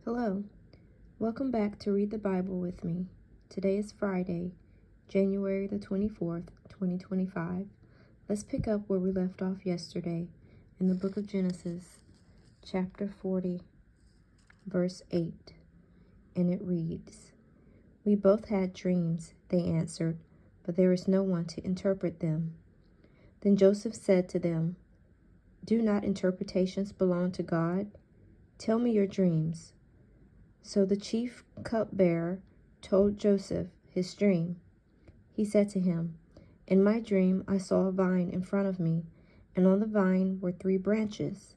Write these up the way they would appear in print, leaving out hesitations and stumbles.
Hello, welcome back to Read the Bible with me. Today is Friday, January the 24th, 2025. Let's pick up where we left off yesterday in the book of Genesis, chapter 40, verse 8. And it reads, "We both had dreams," they answered, "but there is no one to interpret them." Then Joseph said to them, "Do not interpretations belong to God? Tell me your dreams." So the chief cupbearer told Joseph his dream. He said to him, "In my dream I saw a vine in front of me, and on the vine were 3 branches.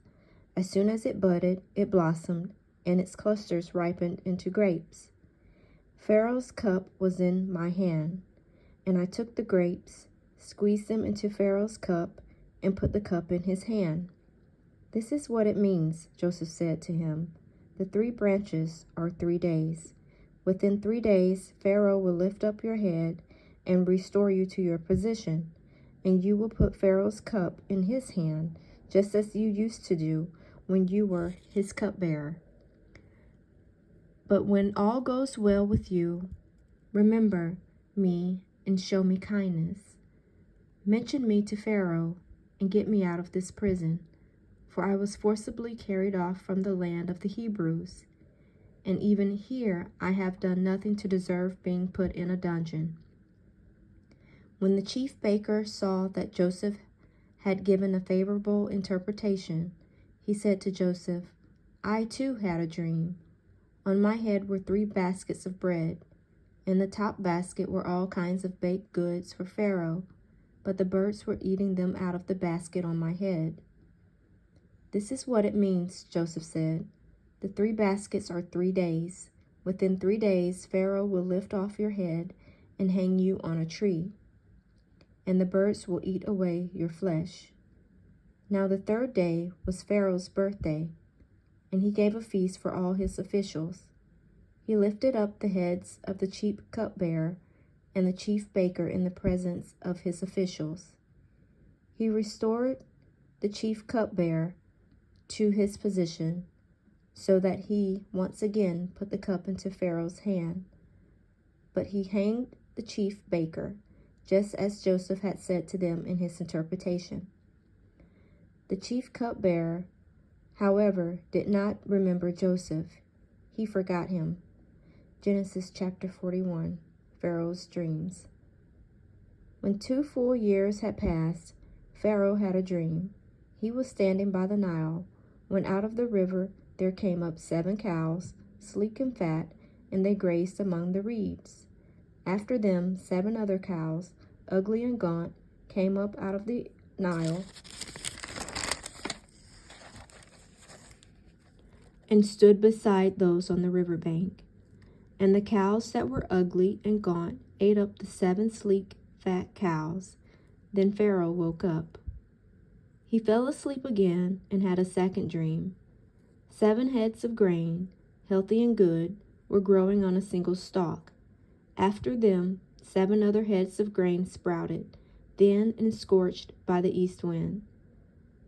As soon as it budded, it blossomed, and its clusters ripened into grapes. Pharaoh's cup was in my hand, and I took the grapes, squeezed them into Pharaoh's cup, and put the cup in his hand." "This is what it means," Joseph said to him. "The 3 branches are 3 days. Within 3 days, Pharaoh will lift up your head and restore you to your position, and you will put Pharaoh's cup in his hand, just as you used to do when you were his cupbearer. But when all goes well with you, remember me and show me kindness. Mention me to Pharaoh and get me out of this prison. For I was forcibly carried off from the land of the Hebrews, and even here I have done nothing to deserve being put in a dungeon." When the chief baker saw that Joseph had given a favorable interpretation, he said to Joseph, "I too had a dream. On my head were 3 baskets of bread. In the top basket were all kinds of baked goods for Pharaoh, but the birds were eating them out of the basket on my head." "This is what it means," Joseph said. "The 3 baskets are 3 days. Within 3 days, Pharaoh will lift off your head and hang you on a tree, and the birds will eat away your flesh." Now the 3rd day was Pharaoh's birthday, and he gave a feast for all his officials. He lifted up the heads of the chief cupbearer and the chief baker in the presence of his officials. He restored the chief cupbearer to his position, so that he once again put the cup into Pharaoh's hand. But he hanged the chief baker, just as Joseph had said to them in his interpretation. The chief cupbearer, however, did not remember Joseph. He forgot him. Genesis chapter 41, Pharaoh's dreams. When 2 full years had passed, Pharaoh had a dream. He was standing by the Nile, when out of the river there came up 7 cows, sleek and fat, and they grazed among the reeds. After them 7 other cows, ugly and gaunt, came up out of the Nile and stood beside those on the riverbank. And the cows that were ugly and gaunt ate up the 7 sleek, fat cows. Then Pharaoh woke up. He fell asleep again and had a second dream. 7 heads of grain, healthy and good, were growing on a single stalk. After them, 7 other heads of grain sprouted, thin and scorched by the east wind.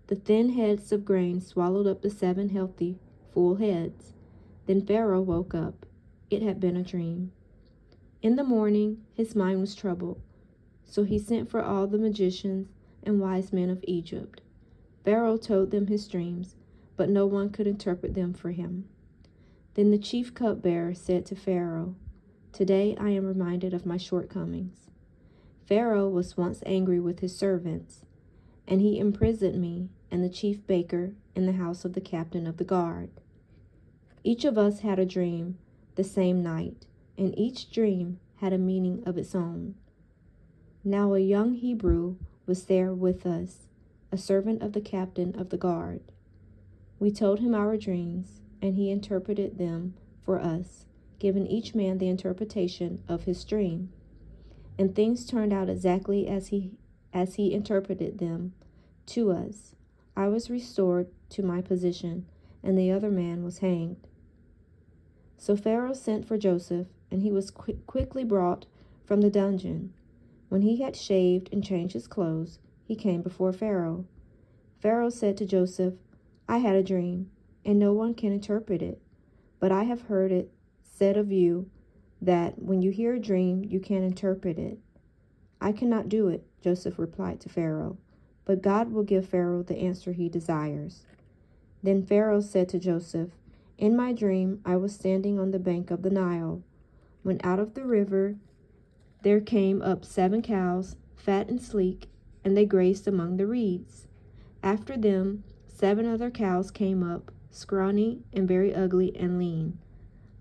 The thin heads of grain swallowed up the 7 healthy, full heads. Then Pharaoh woke up. It had been a dream. In the morning, his mind was troubled, so he sent for all the magicians and wise men of Egypt. Pharaoh told them his dreams, but no one could interpret them for him. Then the chief cupbearer said to Pharaoh, "Today I am reminded of my shortcomings. Pharaoh was once angry with his servants, and he imprisoned me and the chief baker in the house of the captain of the guard. Each of us had a dream the same night, and each dream had a meaning of its own. Now a young Hebrew was there with us, a servant of the captain of the guard. We told him our dreams, and he interpreted them for us, giving each man the interpretation of his dream. And things turned out exactly as he interpreted them to us. I was restored to my position, and the other man was hanged." So Pharaoh sent for Joseph, and he was quickly brought from the dungeon. When he had shaved and changed his clothes, he came before Pharaoh. Pharaoh said to Joseph, "I had a dream, and no one can interpret it. But I have heard it said of you that when you hear a dream, you can't interpret it. I cannot do it, Joseph replied to Pharaoh, but God will give Pharaoh the answer he desires. Then Pharaoh said to Joseph, In my dream I was standing on the bank of the Nile, when out of the river there came up 7 cows, fat and sleek, and they grazed among the reeds. After them 7 other cows came up, scrawny and very ugly and lean.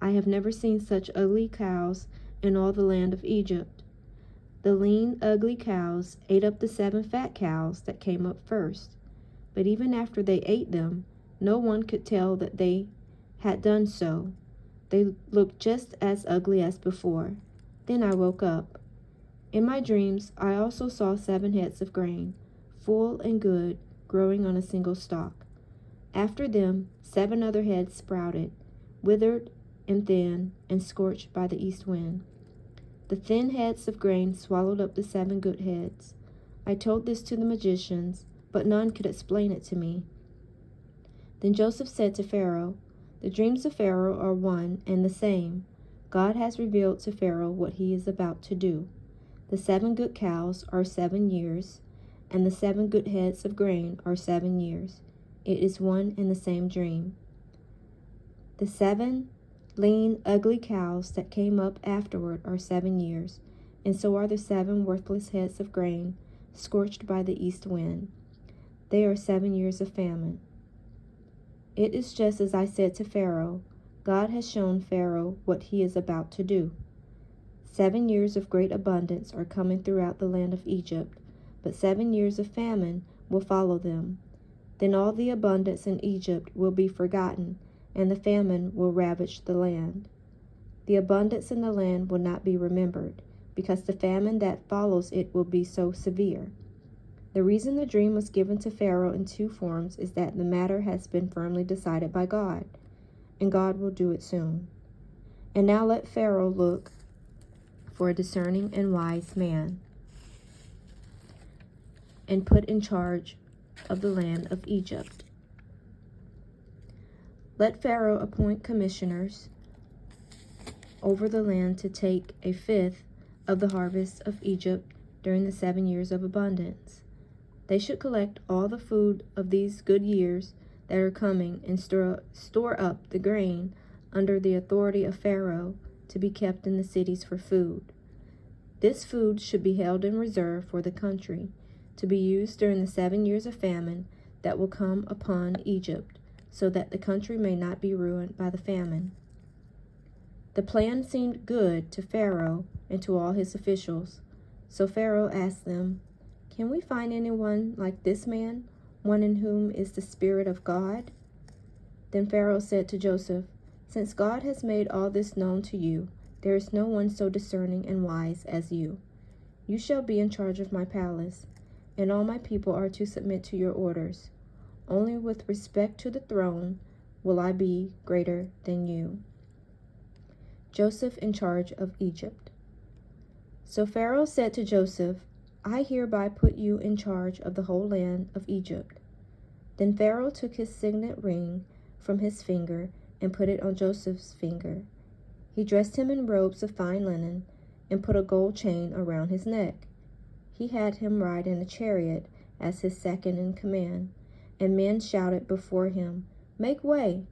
I have never seen such ugly cows in all the land of Egypt. The lean, ugly cows ate up the 7 fat cows that came up first. But even after they ate them, no one could tell that they had done so. They looked just as ugly as before. Then I woke up. In my dreams, I also saw 7 heads of grain, full and good, growing on a single stalk. After them, 7 other heads sprouted, withered and thin, and scorched by the east wind. The thin heads of grain swallowed up the 7 good heads. I told this to the magicians, but none could explain it to me. Then Joseph said to Pharaoh, The dreams of Pharaoh are one and the same. God has revealed to Pharaoh what he is about to do. The 7 good cows are 7 years, and the 7 good heads of grain are 7 years. It is one and the same dream. The 7 lean, ugly cows that came up afterward are 7 years, and so are the 7 worthless heads of grain, scorched by the east wind. They are 7 years of famine. It is just as I said to Pharaoh. God has shown Pharaoh what he is about to do. 7 years of great abundance are coming throughout the land of Egypt, but 7 years of famine will follow them. Then all the abundance in Egypt will be forgotten, and the famine will ravage the land. The abundance in the land will not be remembered, because the famine that follows it will be so severe. The reason the dream was given to Pharaoh in 2 forms is that the matter has been firmly decided by God, and God will do it soon. And now let Pharaoh look for a discerning and wise man, and put in charge of the land of Egypt. Let Pharaoh appoint commissioners over the land to take 1/5 of the harvest of Egypt during the 7 years of abundance. They should collect all the food of these good years that are coming and store up the grain under the authority of Pharaoh to be kept in the cities for food. This food should be held in reserve for the country, to be used during the 7 years of famine that will come upon Egypt, so that the country may not be ruined by the famine. The plan seemed good to Pharaoh and to all his officials, so Pharaoh asked them, Can we find anyone like this man, one in whom is the Spirit of God? Then Pharaoh said to Joseph, Since God has made all this known to you, there is no one so discerning and wise as you. You shall be in charge of my palace, and all my people are to submit to your orders. Only with respect to the throne will I be greater than you. Joseph in charge of Egypt. So Pharaoh said to Joseph, I hereby put you in charge of the whole land of Egypt. Then Pharaoh took his signet ring from his finger and put it on Joseph's finger. He dressed him in robes of fine linen and put a gold chain around his neck. He had him ride in a chariot as his second in command, and men shouted before him, Make way!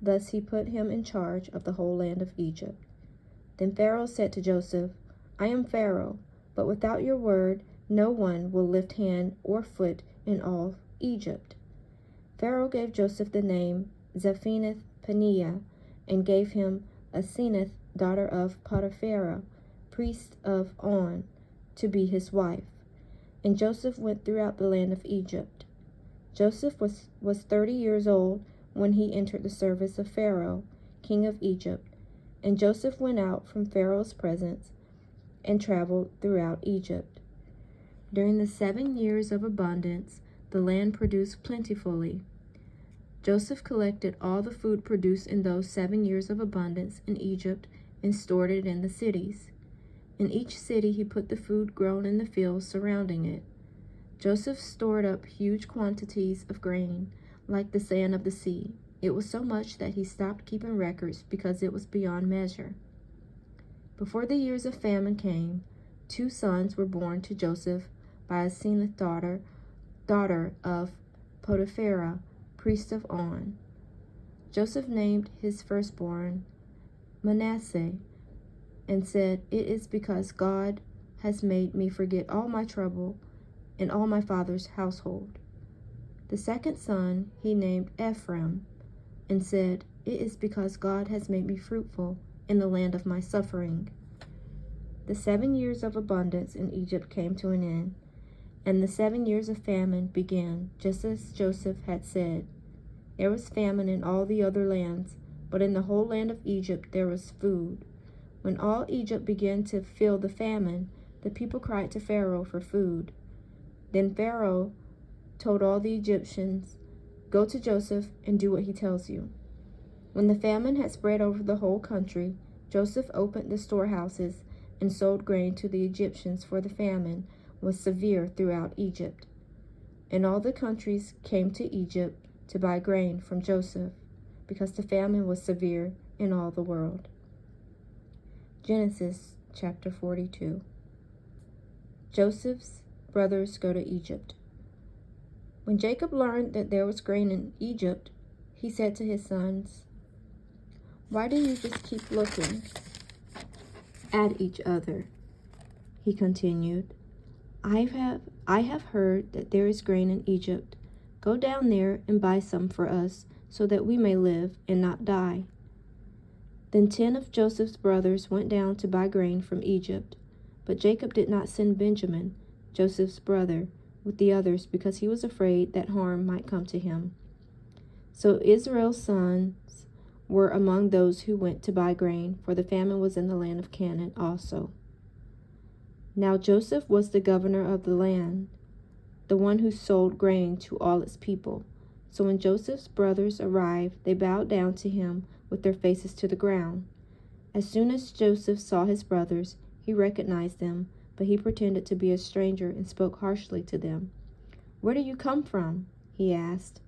Thus he put him in charge of the whole land of Egypt. Then Pharaoh said to Joseph, I am Pharaoh, but without your word no one will lift hand or foot in all Egypt. Pharaoh gave Joseph the name Zaphenath-Paneah, and gave him Asenath, daughter of Potiphera, priest of On, to be his wife. And Joseph went throughout the land of Egypt. Joseph was 30 years old when he entered the service of Pharaoh, king of Egypt. And Joseph went out from Pharaoh's presence and traveled throughout Egypt. During the 7 years of abundance, the land produced plentifully. Joseph collected all the food produced in those 7 years of abundance in Egypt and stored it in the cities. In each city he put the food grown in the fields surrounding it. Joseph stored up huge quantities of grain, like the sand of the sea. It was so much that he stopped keeping records because it was beyond measure. Before the years of famine came, 2 sons were born to Joseph by Asenath's daughter of Potiphera, priest of On. Joseph named his firstborn Manasseh and said, "It is because God has made me forget all my trouble and all my father's household." The second son he named Ephraim and said, "It is because God has made me fruitful in the land of my suffering." The 7 years of abundance in Egypt came to an end, and the 7 years of famine began, just as Joseph had said. There was famine in all the other lands, but in the whole land of Egypt there was food. When all Egypt began to feel the famine, the people cried to Pharaoh for food. Then Pharaoh told all the Egyptians, "Go to Joseph and do what he tells you." When the famine had spread over the whole country, Joseph opened the storehouses and sold grain to the Egyptians, for the famine was severe throughout Egypt. And all the countries came to Egypt to buy grain from Joseph, because the famine was severe in all the world. Genesis chapter 42. Joseph's brothers go to Egypt. When Jacob learned that there was grain in Egypt, he said to his sons, "Why do you just keep looking at each other?" He continued, I have heard that there is grain in Egypt. Go down there and buy some for us, so that we may live and not die." Then 10 of Joseph's brothers went down to buy grain from Egypt. But Jacob did not send Benjamin, Joseph's brother, with the others, because he was afraid that harm might come to him. So Israel's sons were among those who went to buy grain, for the famine was in the land of Canaan also. Now Joseph was the governor of the land, the one who sold grain to all its people. So when Joseph's brothers arrived, they bowed down to him with their faces to the ground. As soon as Joseph saw his brothers, he recognized them, but he pretended to be a stranger and spoke harshly to them. "Where do you come from?" he asked.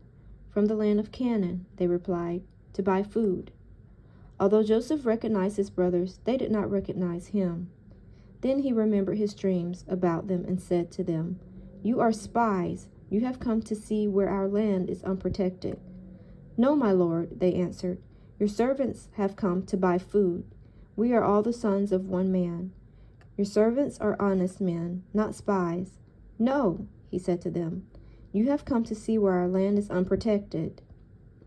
"From the land of Canaan," they replied, "to buy food." Although Joseph recognized his brothers, they did not recognize him. Then he remembered his dreams about them and said to them, "You are spies. You have come to see where our land is unprotected." "No, my lord," they answered. "Your servants have come to buy food. We are all the sons of one man. Your servants are honest men, not spies." "No," he said to them. "You have come to see where our land is unprotected."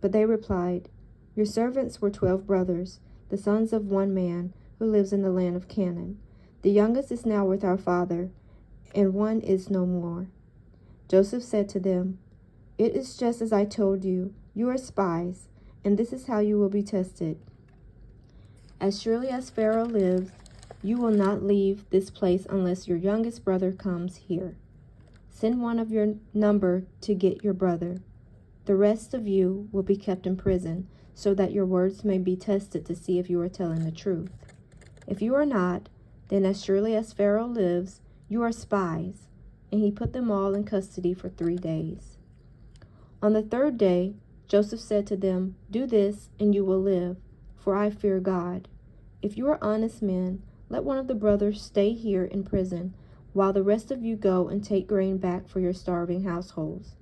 But they replied, "Your servants were 12 brothers, the sons of one man, who lives in the land of Canaan. The youngest is now with our father, and one is no more." Joseph said to them, "It is just as I told you. You are spies, and this is how you will be tested. As surely as Pharaoh lives, you will not leave this place unless your youngest brother comes here. Send one of your number to get your brother. The rest of you will be kept in prison, so that your words may be tested to see if you are telling the truth. If you are not, then as surely as Pharaoh lives, you are spies." And he put them all in custody for 3 days. On the 3rd day, Joseph said to them, "Do this, and you will live, for I fear God. If you are honest men, let one of the brothers stay here in prison, while the rest of you go and take grain back for your starving households.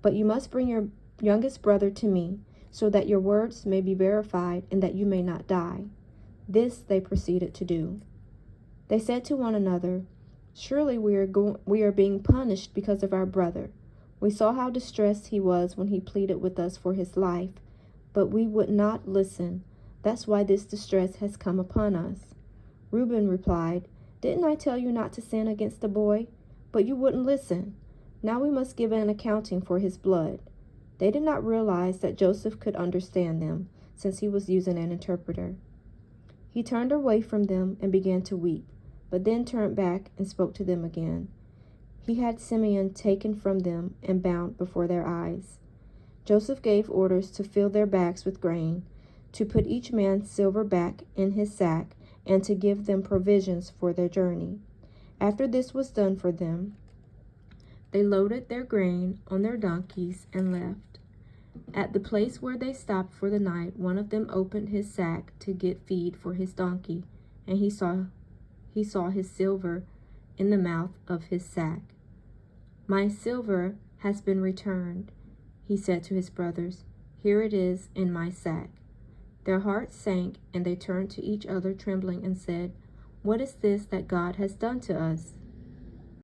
But you must bring your youngest brother to me, so that your words may be verified and that you may not die." This they proceeded to do. They said to one another, "Surely we are being punished because of our brother. We saw how distressed he was when he pleaded with us for his life, but we would not listen. That's why this distress has come upon us." Reuben replied, "Didn't I tell you not to sin against the boy? But you wouldn't listen. Now we must give an accounting for his blood." They did not realize that Joseph could understand them, since he was using an interpreter. He turned away from them and began to weep, but then turned back and spoke to them again. He had Simeon taken from them and bound before their eyes. Joseph gave orders to fill their bags with grain, to put each man's silver back in his sack, and to give them provisions for their journey. After this was done for them, they loaded their grain on their donkeys and left. At the place where they stopped for the night, one of them opened his sack to get feed for his donkey, and he saw his silver in the mouth of his sack. "My silver has been returned," he said to his brothers. "Here it is in my sack." Their hearts sank, and they turned to each other trembling and said, "What is this that God has done to us?"